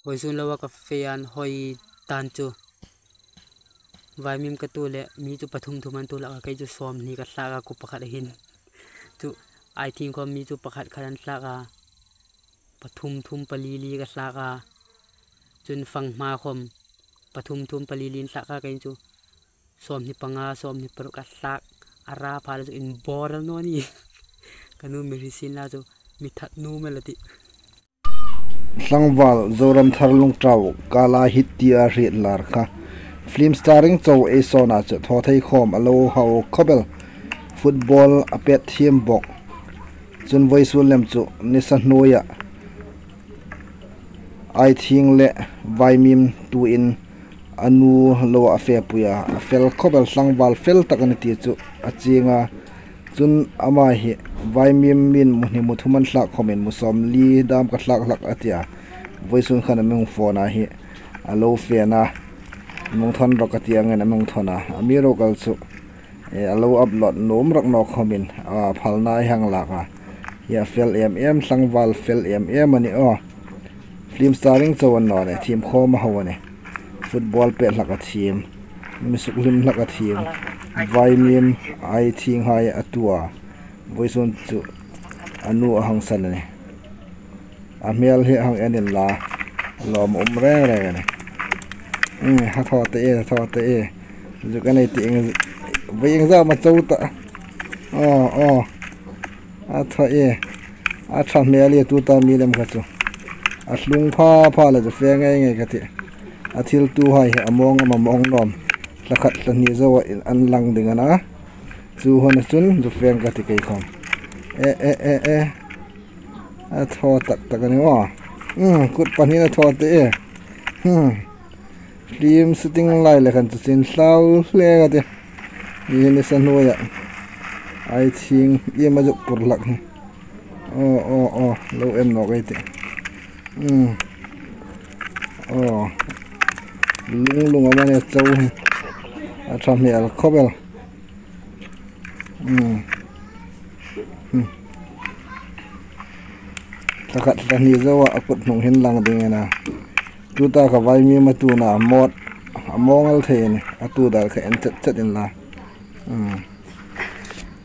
voisun lawa ka fean hoi tan chu vai mim ka tu le mi chu pathum thuman tu la ka chu som ni ka tla ka ku pakhat hin chu I think ko mi chu pakhat khan tla ka pathum thum palili ka tla ka chun phang ma khom pathum thum palilin tla ka chu som ni panga som ni paru ka tla ara phala chu in boral no ni kanu medicine la chu mi that nu melati Tlangwal zoram tharlung trau kala hitia ri lar kha film starring chow e sona che thothai khom alo hau khobel football apet thiem bok chun voisul lem chu nisan noya I think le vaimim tu in anu lo afe puya fel khobel tlangwal fel takani ti chu achinga chun ama hi vaimim min muhni muthuman thla khomen musom li dam ka thlak hlak atia voisun khana meng phone a hi alo fena mong thon rokatia ngena mong thona amiro kal chu alo upload nom rak no khomin phalna hang laka ya fel em tlangwal fel em ani o film starring chawan no ne team khom hawane football pe laka team misuklim laka team vaimim I think hai atua voisun chu anu hang san ne amel he hang enin la lom re ne ha thote e ju ka nei ting ving za ma chau ta a tho e a tha meli tu ta mi lem kha chu a hlung pha la ju fe ngai ka ti a thil tu hai among nom lakhat lani zo an lang ding ana chu hon chun ju feng ka ti kai khom a tho tak ani wa kut pani na tho te film shooting lai le kan chin hlau hle ga te ni san no ya I think ye ma jok pur lak lo em no kai te lung ama ne chau a tham hi al khobel takat tani zawa akut nong hin lang ding na tu ta ka vai mi ma tu na mot amongal the ni atu dal kha en chat in la